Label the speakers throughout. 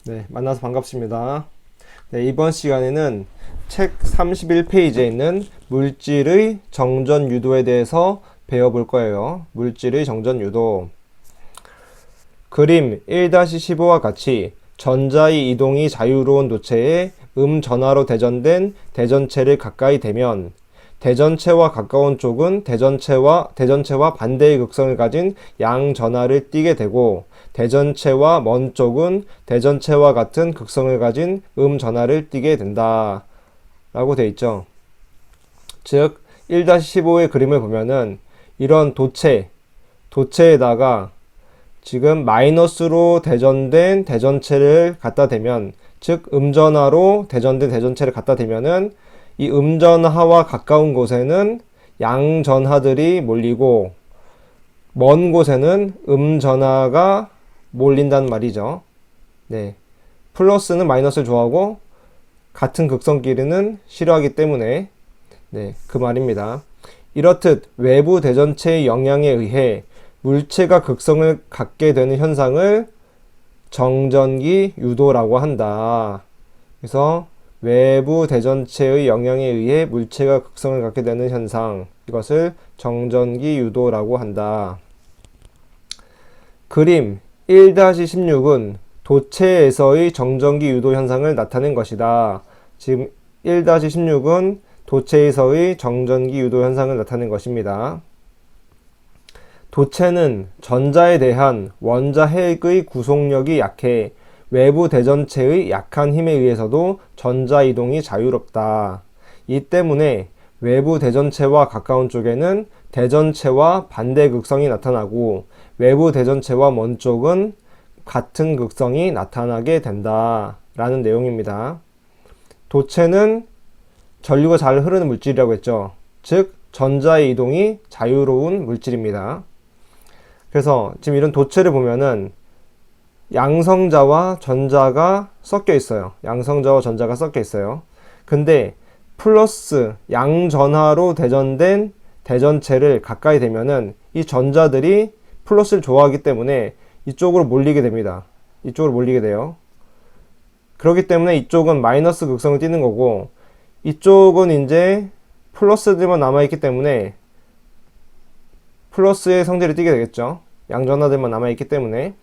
Speaker 1: 네, 만나서 반갑습니다. 네, 이번 시간에는 책 31페이지에 있는 물질의 정전 유도에 대해서 배워볼 거예요. 물질의 정전 유도. 그림 1-15와 같이 전자의 이동이 자유로운 도체에 음전하로 대전된 대전체를 가까이 대면 대전체와 가까운 쪽은 대전체와 반대의 극성을 가진 양전하를 띠게 되고 대전체와 먼 쪽은 대전체와 같은 극성을 가진 음전하를 띠게 된다 라고 되어 있죠. 즉 1-15의 그림을 보면은 이런 도체에다가 지금 마이너스로 대전된 대전체를 갖다 대면, 즉 음전하로 대전된 대전체를 갖다 대면은 이 음전하와 가까운 곳에는 양전하들이 몰리고 먼 곳에는 음전하가 몰린다는 말이죠. 네. 플러스는 마이너스를 좋아하고 같은 극성끼리는 싫어하기 때문에 네, 그 말입니다. 이렇듯 외부 대전체의 영향에 의해 물체가 극성을 갖게 되는 현상을 정전기 유도라고 한다. 그래서 외부 대전체의 영향에 의해 물체가 극성을 갖게 되는 현상, 이것을 정전기 유도라고 한다. 그림 1-16은 도체에서의 정전기 유도 현상을 나타낸 것이다. 지금 1-16은 도체에서의 정전기 유도 현상을 나타낸 것입니다. 도체는 전자에 대한 원자 핵의 구속력이 약해 외부 대전체의 약한 힘에 의해서도 전자 이동이 자유롭다. 이 때문에 외부 대전체와 가까운 쪽에는 대전체와 반대 극성이 나타나고 외부 대전체와 먼 쪽은 같은 극성이 나타나게 된다 라는 내용입니다. 도체는 전류가 잘 흐르는 물질이라고 했죠. 즉 전자의 이동이 자유로운 물질입니다. 그래서 지금 이런 도체를 보면은 양성자와 전자가 섞여 있어요. 양성자와 전자가 섞여 있어요. 근데 플러스 양전하로 대전된 대전체를 가까이 대면은 이 전자들이 플러스를 좋아하기 때문에 이쪽으로 몰리게 됩니다. 이쪽으로 몰리게 돼요. 그렇기 때문에 이쪽은 마이너스 극성을 띠는 거고 이쪽은 이제 플러스들만 남아있기 때문에 플러스의 성질을 띠게 되겠죠. 양전하들만 남아있기 때문에.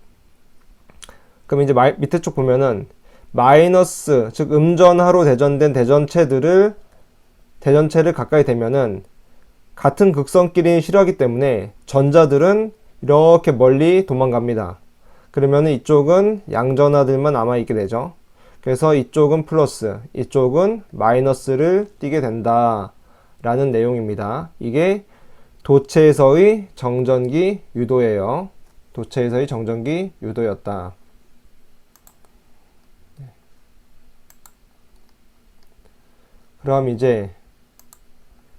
Speaker 1: 그럼 이제 밑에 쪽 보면은 마이너스, 즉 음전하로 대전된 대전체를 가까이 대면은 같은 극성끼리 싫어하기 때문에 전자들은 이렇게 멀리 도망갑니다. 그러면은 이쪽은 양전하들만 남아있게 되죠. 그래서 이쪽은 플러스, 이쪽은 마이너스를 띠게 된다 라는 내용입니다. 이게 도체에서의 정전기 유도예요. 도체에서의 정전기 유도였다. 그럼 이제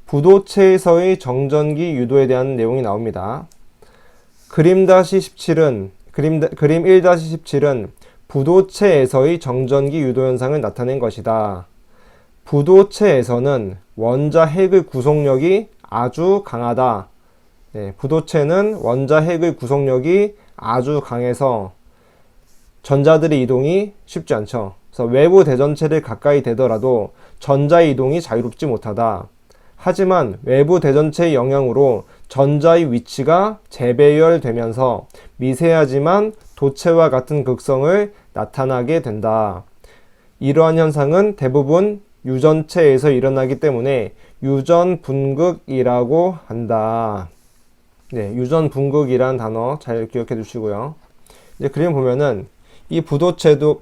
Speaker 1: 부도체에서의 정전기 유도에 대한 내용이 나옵니다. 그림 1-17은 부도체에서의 정전기 유도 현상을 나타낸 것이다. 부도체에서는 원자 핵의 구속력이 아주 강하다. 네, 부도체는 원자 핵의 구속력이 아주 강해서 전자들의 이동이 쉽지 않죠. 그래서 외부 대전체를 가까이 대더라도 전자의 이동이 자유롭지 못하다. 하지만 외부 대전체의 영향으로 전자의 위치가 재배열되면서 미세하지만 도체와 같은 극성을 나타나게 된다. 이러한 현상은 대부분 유전체에서 일어나기 때문에 유전분극이라고 한다. 네, 유전분극이란 단어 잘 기억해 두시고요. 이제 그림 보면은 이 부도체도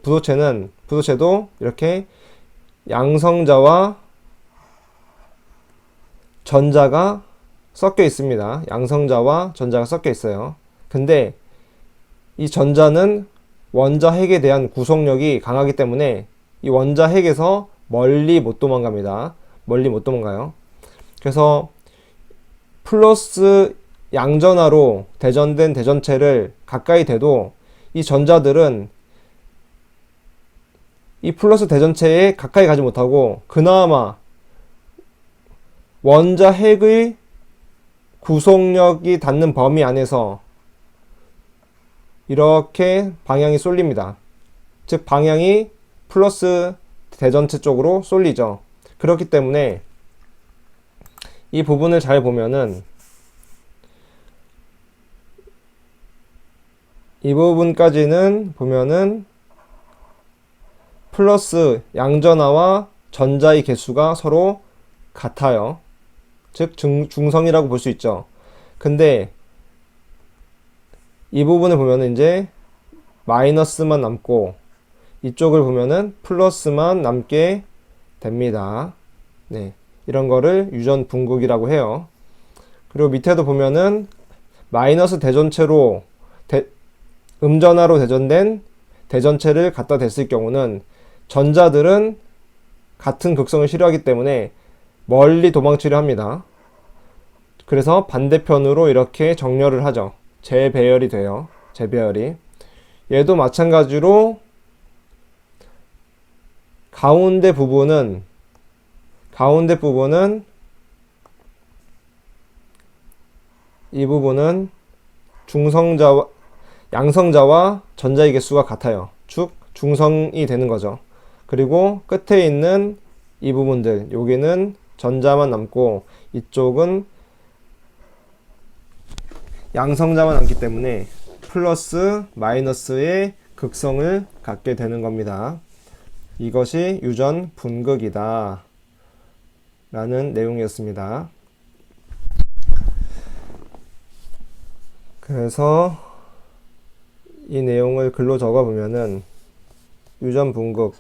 Speaker 1: 이렇게 양성자와 전자가 섞여 있습니다. 양성자와 전자가 섞여 있어요. 근데 이 전자는 원자 핵에 대한 구속력이 강하기 때문에 이 원자 핵에서 멀리 못 도망갑니다. 멀리 못 도망가요. 그래서 플러스 양전하로 대전된 대전체를 가까이 대도 이 전자들은 이 플러스 대전체에 가까이 가지 못하고 그나마 원자 핵의 구속력이 닿는 범위 안에서 이렇게 방향이 쏠립니다. 즉 방향이 플러스 대전체 쪽으로 쏠리죠. 그렇기 때문에 이 부분을 잘 보면은 이 부분까지는 보면은 플러스 양전하와 전자의 개수가 서로 같아요. 즉 중성이라고 볼 수 있죠. 근데 이 부분을 보면은 이제 마이너스만 남고 이쪽을 보면은 플러스만 남게 됩니다. 네, 이런 거를 유전 분극이라고 해요. 그리고 밑에도 보면은 마이너스 대전체로 음전하로 대전된 대전체를 갖다 댔을 경우는 전자들은 같은 극성을 싫어하기 때문에 멀리 도망치려 합니다. 그래서 반대편으로 이렇게 정렬을 하죠. 재배열이 돼요. 재배열이. 얘도 마찬가지로 가운데 부분은 이 부분은 양성자와 전자의 개수가 같아요. 즉 중성이 되는 거죠. 그리고 끝에 있는 이 부분들, 여기는 전자만 남고 이쪽은 양성자만 남기 때문에 플러스 마이너스의 극성을 갖게 되는 겁니다. 이것이 유전 분극이다 라는 내용이었습니다. 그래서 이 내용을 글로 적어 보면은 유전 분극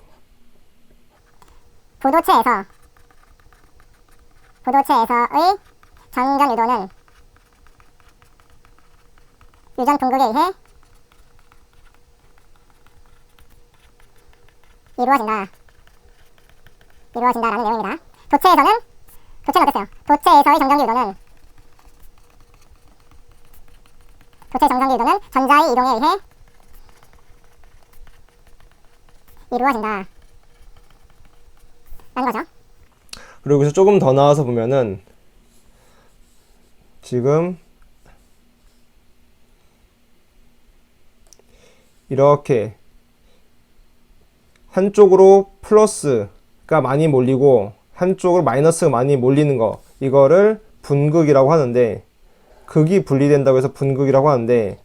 Speaker 2: 부도체에서의 정전 유도는 유전 분극에 의해 이루어진다라는 내용입니다. 도체는 어땠어요? 도체에서의 정전기 유도는 전자의 이동에 의해 이루어진다 라는 거죠.
Speaker 1: 그리고 여기서 조금 더 나와서 보면은 지금 이렇게 한쪽으로 플러스가 많이 몰리고 한쪽으로 마이너스가 많이 몰리는 거, 이거를 분극이라고 하는데, 극이 분리된다고 해서 분극이라고 하는데,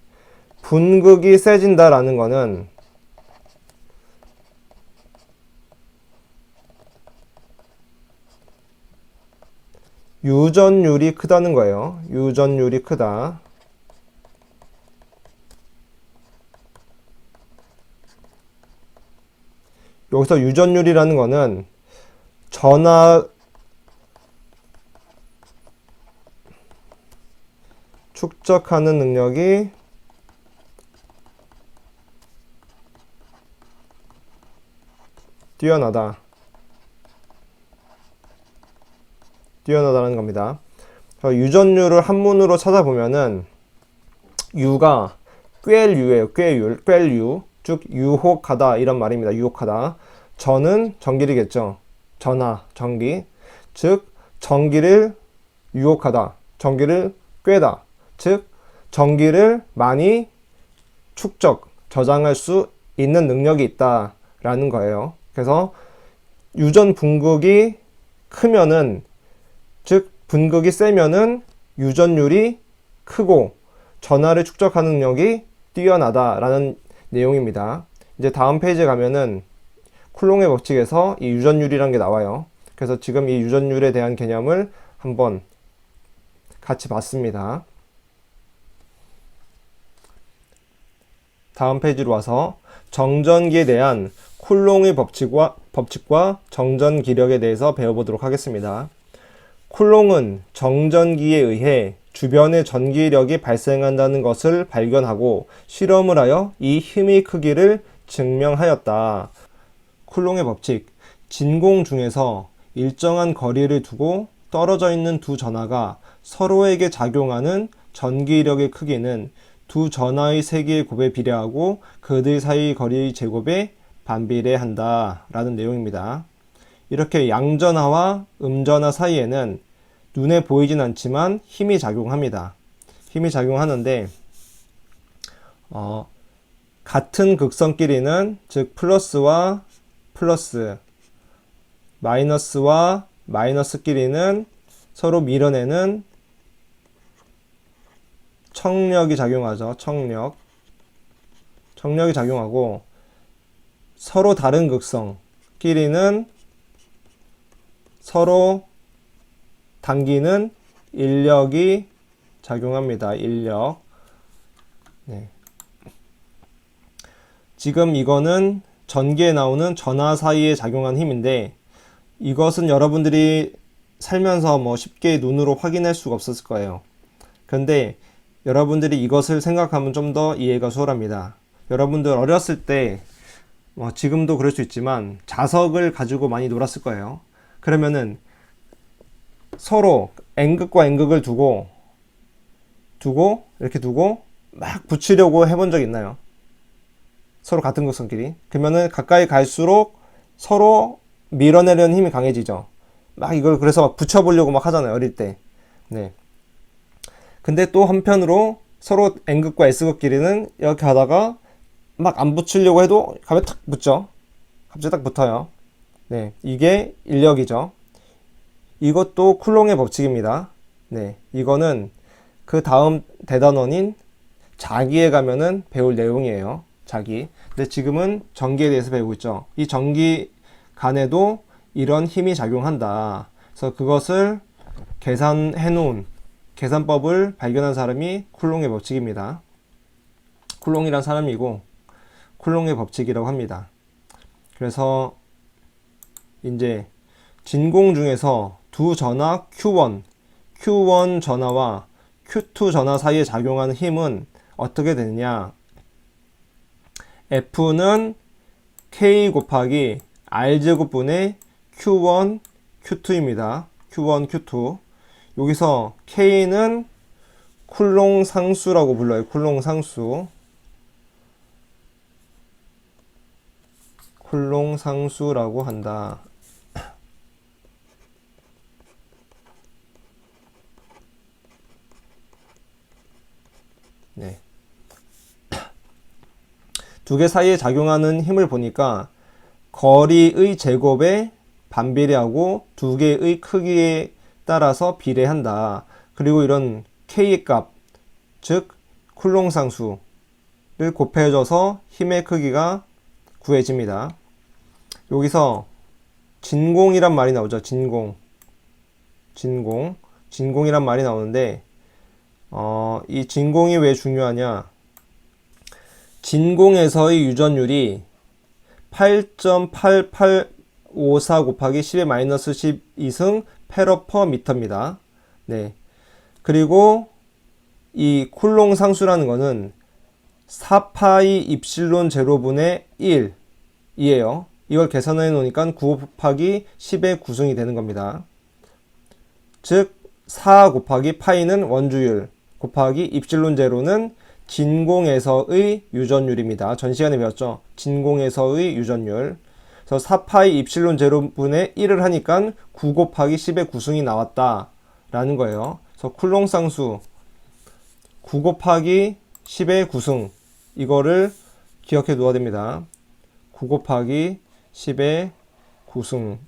Speaker 1: 분극이 세진다라는 거는 유전율이 크다는 거예요. 유전율이 크다. 여기서 유전율이라는 거는 전하 축적하는 능력이 뛰어나다라는 겁니다. 유전율을 한문으로 찾아보면은 유가 꿰율이에요. 꿰율. 즉 유혹하다 이런 말입니다. 유혹하다. 전은 전기이겠죠. 전하, 전기. 즉 전기를 유혹하다. 전기를 꿰다. 즉 전기를 많이 저장할 수 있는 능력이 있다라는 거예요. 그래서 유전 분극이 크면은, 즉 분극이 세면은 유전율이 크고 전하를 축적하는 능력이 뛰어나다라는 내용입니다. 이제 다음 페이지에 가면은 쿨롱의 법칙에서 이 유전율이라는 게 나와요. 그래서 지금 이 유전율에 대한 개념을 한번 같이 봤습니다. 다음 페이지로 와서 정전기에 대한 쿨롱의 법칙과 정전 기력에 대해서 배워보도록 하겠습니다. 쿨롱은 정전기에 의해 주변의 전기력이 발생한다는 것을 발견하고 실험을 하여 이 힘의 크기를 증명하였다. 쿨롱의 법칙. 진공 중에서 일정한 거리를 두고 떨어져 있는 두 전하가 서로에게 작용하는 전기력의 크기는 두 전하의 세기의 곱에 비례하고 그들 사이의 거리의 제곱에 반비례한다 라는 내용입니다. 이렇게 양전하와 음전하 사이에는 눈에 보이진 않지만 힘이 작용합니다. 힘이 작용하는데 같은 극성끼리는, 즉 플러스와 플러스, 마이너스와 마이너스끼리는 서로 밀어내는 청력이 작용하죠. 청력이 작용하고, 서로 다른 극성끼리는 서로 당기는 인력이 작용합니다. 인력. 네. 지금 이거는 전기에 나오는 전하 사이에 작용한 힘인데, 이것은 여러분들이 살면서 뭐 쉽게 눈으로 확인할 수가 없었을 거예요. 그런데 여러분들이 이것을 생각하면 좀 더 이해가 수월합니다. 여러분들 어렸을 때, 지금도 그럴 수 있지만 자석을 가지고 많이 놀았을 거예요. 그러면은 서로 N극과 N극을 두고 이렇게 두고 막 붙이려고 해본 적 있나요? 서로 같은 극성끼리. 그러면은 가까이 갈수록 서로 밀어내려는 힘이 강해지죠. 막 이걸 그래서 막 붙여보려고 막 하잖아요, 어릴 때. 네. 근데 또 한편으로 서로 N극과 S극끼리는 이렇게 하다가 막 안 붙이려고 해도 가면 탁 붙죠. 갑자기 딱 붙어요. 네. 이게 인력이죠. 이것도 쿨롱의 법칙입니다. 네. 이거는 그 다음 대단원인 자기에 가면은 배울 내용이에요. 자기. 근데 지금은 전기에 대해서 배우고 있죠. 이 전기 간에도 이런 힘이 작용한다. 그래서 그것을 계산해 놓은 계산법을 발견한 사람이 쿨롱의 법칙입니다. 쿨롱이란 사람이고 쿨롱의 법칙이라고 합니다. 그래서 이제 진공 중에서 두 전하 Q1 전하와 Q2 전하 사이에 작용하는 힘은 어떻게 되느냐? F는 K 곱하기 R제곱분의 Q1, Q2입니다. Q1, Q2. 여기서 K는 쿨롱 상수라고 불러요. 쿨롱 상수. 쿨롱 상수라고 한다. 네. 두 개 사이에 작용하는 힘을 보니까 거리의 제곱에 반비례하고 두 개의 크기에 따라서 비례한다. 그리고 이런 K의 값, 즉 쿨롱 상수를 곱해줘서 힘의 크기가 구해집니다. 여기서 진공이란 말이 나오죠. 진공이란 말이 나오는데 이 진공이 왜 중요하냐? 진공에서의 유전율이 8.8854 곱하기 10의 마이너스 12승 페러 퍼 미터입니다. 네. 그리고 이 쿨롱 상수라는 거는 4파이 입실론 제로분의 1이에요. 이걸 계산해 놓으니까 9 곱하기 10의 9승이 되는 겁니다. 즉 4 곱하기 파이는 원주율 곱하기 입실론 제로는 진공에서의 유전율입니다. 전 시간에 배웠죠. 진공에서의 유전율. 그래서 4파이 입실론 제로분의 1을 하니까 9 곱하기 10의 9승이 나왔다 라는 거예요. 그래서 쿨롱 상수 9 곱하기 10의 9승, 이거를 기억해 두어야 됩니다. 9 곱하기 10의 9승.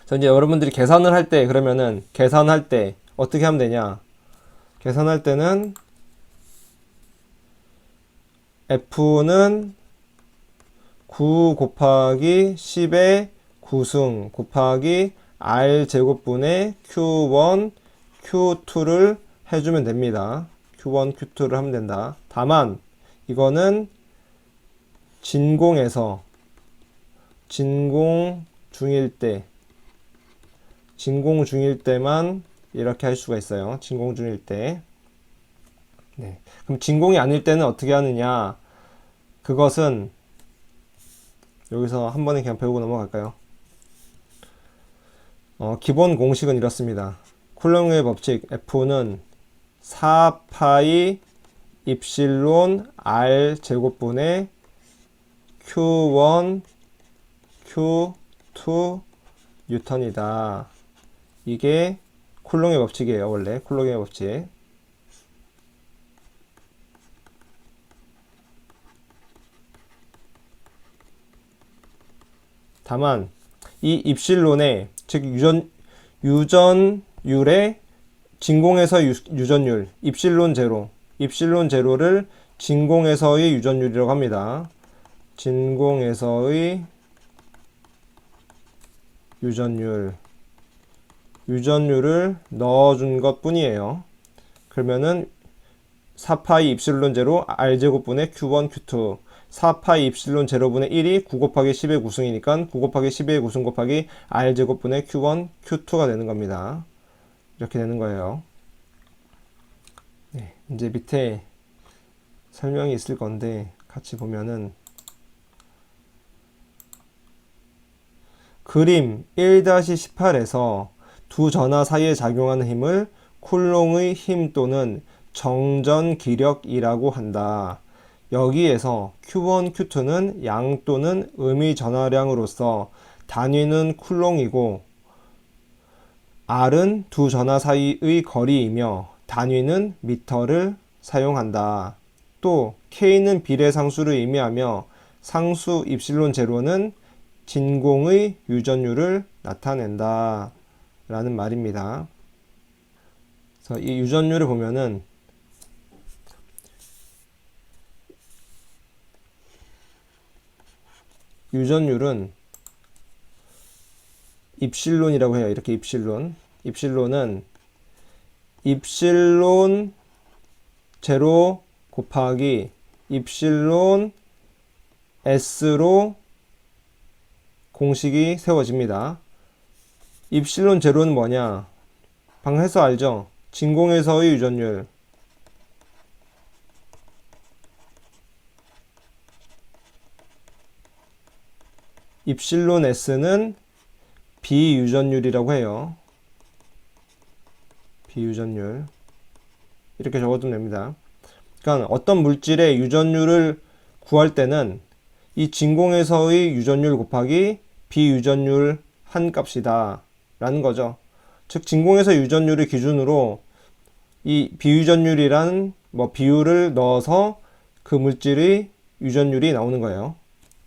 Speaker 1: 그래서 이제 여러분들이 계산을 할 때, 그러면은 계산할 때 어떻게 하면 되냐? 계산할 때는 F는 9 곱하기 10의 9승 곱하기 R 제곱분의 Q1, Q2를 해주면 됩니다. Q1, Q2를 하면 된다. 다만 이거는 진공 중일 때만 이렇게 할 수가 있어요. 진공 중일 때. 네. 그럼 진공이 아닐 때는 어떻게 하느냐? 그것은 여기서 한 번에 그냥 배우고 넘어갈까요? 기본 공식은 이렇습니다. 쿨롱의 법칙 F는 4파이 입실론 R 제곱분의 Q1, Q2 뉴턴이다. 이게 쿨롱의 법칙이에요. 원래 쿨롱의 법칙. 다만 이 입실론의 즉 유전율의 진공에서 유전율 입실론 제로를 진공에서의 유전율이라고 합니다. 진공에서의 유전율을 넣어준 것 뿐이에요. 그러면은 4파이 입실론 제로 R제곱분의 Q1, Q2 4파이 입실론 제로분의 1이 9 곱하기 10의 구승이니까 9 곱하기 10의 구승 곱하기 R제곱분의 Q1, Q2가 되는 겁니다. 이렇게 되는 거예요. 네, 이제 밑에 설명이 있을 건데 같이 보면은 그림 1-18에서 두 전하 사이에 작용하는 힘을 쿨롱의 힘 또는 정전 기력이라고 한다. 여기에서 Q1, Q2는 양 또는 음의 전하량으로서 단위는 쿨롱이고 R은 두 전하 사이의 거리이며 단위는 미터를 사용한다. 또 K는 비례상수를 의미하며 상수 입실론 제로는 진공의 유전율을 나타낸다 라는 말입니다. 그래서 이 유전율을 보면은 유전율은 입실론이라고 해요. 이렇게 입실론은 입실론 제로 곱하기 입실론 S로 공식이 세워집니다. 입실론 제로는 뭐냐? 방금 해서 알죠? 진공에서의 유전율. 입실론 S는 비유전율이라고 해요. 비유전율. 이렇게 적어두면 됩니다. 그러니까 어떤 물질의 유전율을 구할 때는 이 진공에서의 유전율 곱하기 비유전율 한 값이다 라는 거죠. 즉 진공에서 유전율을 기준으로 이 비유전율이라는 비율을 넣어서 그 물질의 유전율이 나오는 거예요.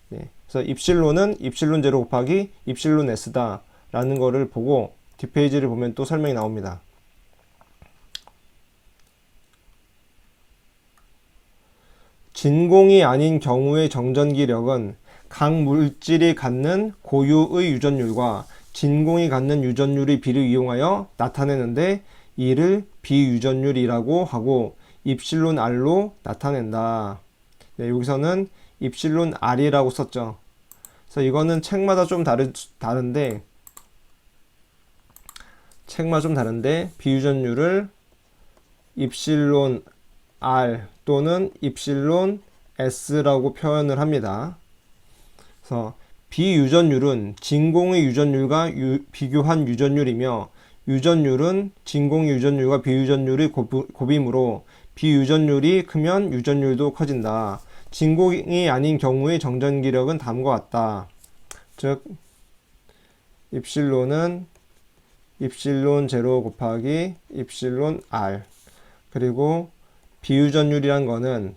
Speaker 1: 네. 그래서 입실론은 입실론 제로 곱하기 입실론 S다 라는 거를 보고 뒷페이지를 보면 또 설명이 나옵니다. 진공이 아닌 경우의 정전기력은 각 물질이 갖는 고유의 유전율과 진공이 갖는 유전율의 비를 이용하여 나타내는데 이를 비유전율이라고 하고 입실론 R로 나타낸다. 네, 여기서는 입실론 R이라고 썼죠. 그래서 이거는 책마다 좀 다른데 비유전율을 입실론 R 또는 입실론 S라고 표현을 합니다. 그래서 비유전율은 진공의 유전율과 비교한 유전율이며 유전율은 진공의 유전율과 비유전율의 곱이므로 비유전율이 크면 유전율도 커진다. 진공이 아닌 경우의 정전기력은 다음과 같다. 즉 입실론은 입실론 제로 곱하기 입실론 R 그리고 비유전율이란 거는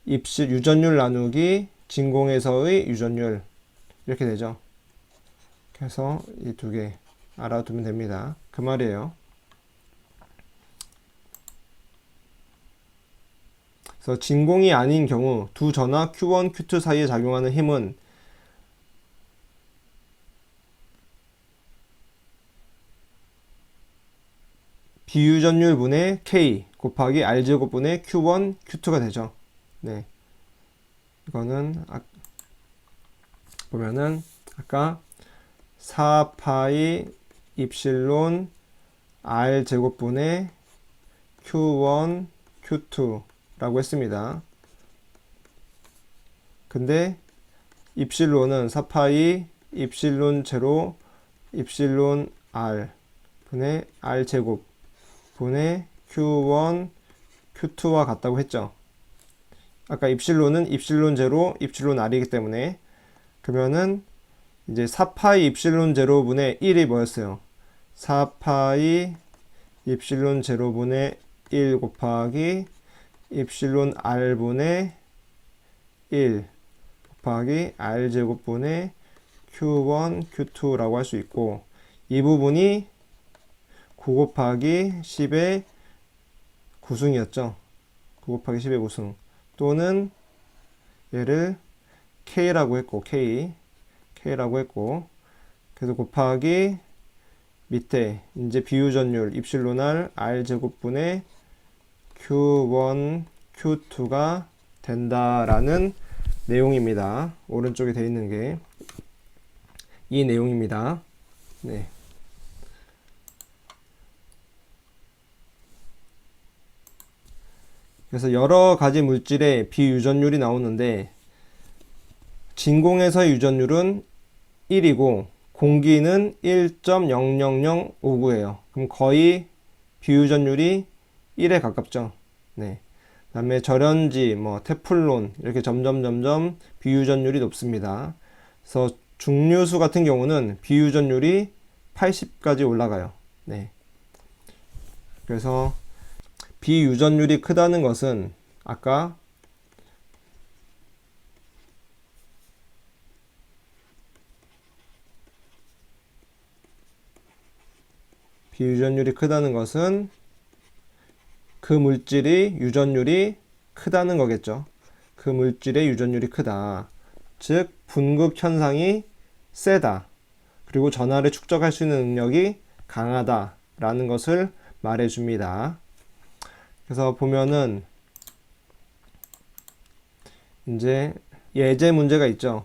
Speaker 1: 유전율 나누기 진공에서의 유전율 이렇게 되죠. 그래서 이 두 개 알아두면 됩니다. 그 말이에요. 그래서 진공이 아닌 경우 두 전하 Q1, Q2 사이에 작용하는 힘은 비유전율 분의 K 곱하기 R제곱분의 Q1, Q2가 되죠. 네. 이거는 보면은 아까 4파이 입실론 R제곱분의 Q1, Q2라고 했습니다. 근데 입실론은 4파이 입실론 제로 입실론 R 분의 R제곱 분의 Q1, Q2와 같다고 했죠. 아까 입실론은 입실론 제로, 입실론 R이기 때문에 그러면은 이제 4파이 입실론 제로분의 1이 뭐였어요? 4파이 입실론 제로분의 1 곱하기 입실론 R분의 1 곱하기 R제곱분의 Q1, Q2라고 할 수 있고, 이 부분이 9 곱하기 10의 구승이었죠. 9 곱하기 10의 구승. 또는 얘를 K라고 했고, K라고 했고, 그래서 곱하기 밑에 이제 비유전율 입실로 날 R 제곱분의 Q1, Q2가 된다라는 내용입니다. 오른쪽에 되어 있는 게 이 내용입니다. 네. 그래서 여러 가지 물질의 비유전율이 나오는데 진공에서의 유전율은 1이고 공기는 1.00059예요. 그럼 거의 비유전율이 1에 가깝죠. 네. 그다음에 절연지, 테플론 이렇게 점점 비유전율이 높습니다. 그래서 중류수 같은 경우는 비유전율이 80까지 올라가요. 네. 그래서 비유전율이 크다는 것은 아까 비유전율이 크다는 것은 그 물질이 유전율이 크다는 거겠죠. 그 물질의 유전율이 크다. 즉 분급 현상이 세다. 그리고 전하를 축적할 수 있는 능력이 강하다라는 것을 말해줍니다. 그래서 보면은 이제 예제 문제가 있죠.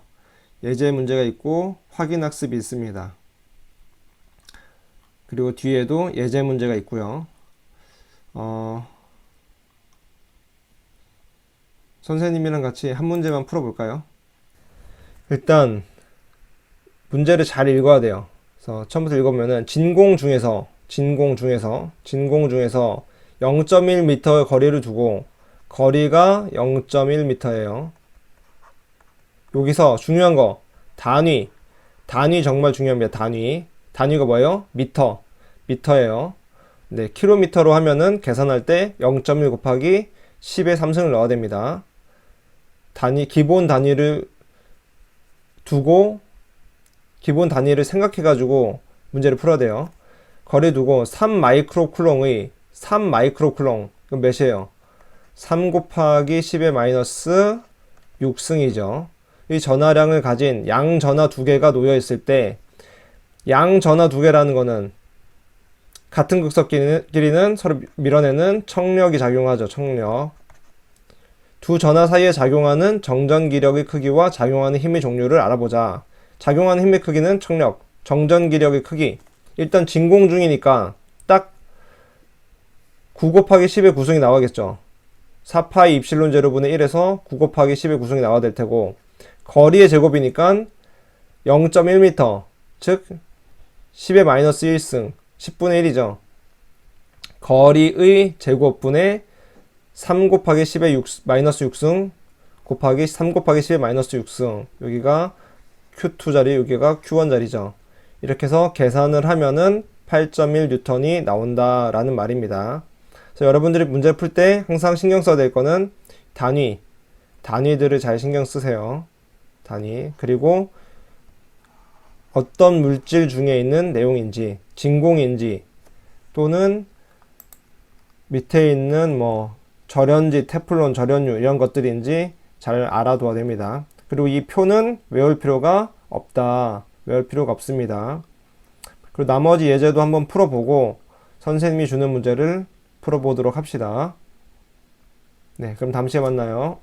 Speaker 1: 예제 문제가 있고 확인학습이 있습니다. 그리고 뒤에도 예제 문제가 있고요. 선생님이랑 같이 한 문제만 풀어볼까요? 일단 문제를 잘 읽어야 돼요. 그래서 처음부터 읽으면은 진공 중에서 0.1m의 거리를 두고 거리가 0.1m예요. 여기서 중요한 거 단위 정말 중요합니다. 단위가 뭐예요? 미터예요. 네, 킬로미터로 하면은 계산할 때 0.1 곱하기 10의 3승을 넣어야 됩니다. 기본 단위를 두고 기본 단위를 생각해 가지고 문제를 풀어야 돼요. 거리 두고 3 마이크로쿨롱 그럼 몇이에요? 3 곱하기 10의 마이너스 6승이죠. 이 전하량을 가진 양전하 두 개가 놓여 있을 때 양전하 두 개라는 거는 같은 극석끼리는 서로 밀어내는 청력이 작용하죠. 청력. 두 전하 사이에 작용하는 정전기력의 크기와 작용하는 힘의 종류를 알아보자. 작용하는 힘의 크기는 청력, 정전기력의 크기. 일단 진공 중이니까 딱 9 곱하기 10의 구성이 나와야겠죠. 4파이 입실론 제로분의 1에서 9 곱하기 10의 구성이 나와야 될 테고, 거리의 제곱이니까 0.1m, 즉 10의 마이너스 1승, 10분의 1이죠. 거리의 제곱분의 3 곱하기 10의 마이너스 6승 곱하기 3 곱하기 10의 마이너스 6승. 여기가 Q2 자리, 여기가 Q1 자리죠. 이렇게 해서 계산을 하면은 8.1 뉴턴이 나온다라는 말입니다. 그래서 여러분들이 문제 풀 때 항상 신경 써야 될 거는 단위들을 잘 신경 쓰세요. 단위. 그리고 어떤 물질 중에 있는 내용인지, 진공인지, 또는 밑에 있는 절연지, 테플론, 절연유 이런 것들인지 잘 알아둬야 됩니다. 그리고 이 표는 외울 필요가 없습니다. 그리고 나머지 예제도 한번 풀어보고 선생님이 주는 문제를 풀어보도록 합시다. 네, 그럼 다음 시간에 만나요.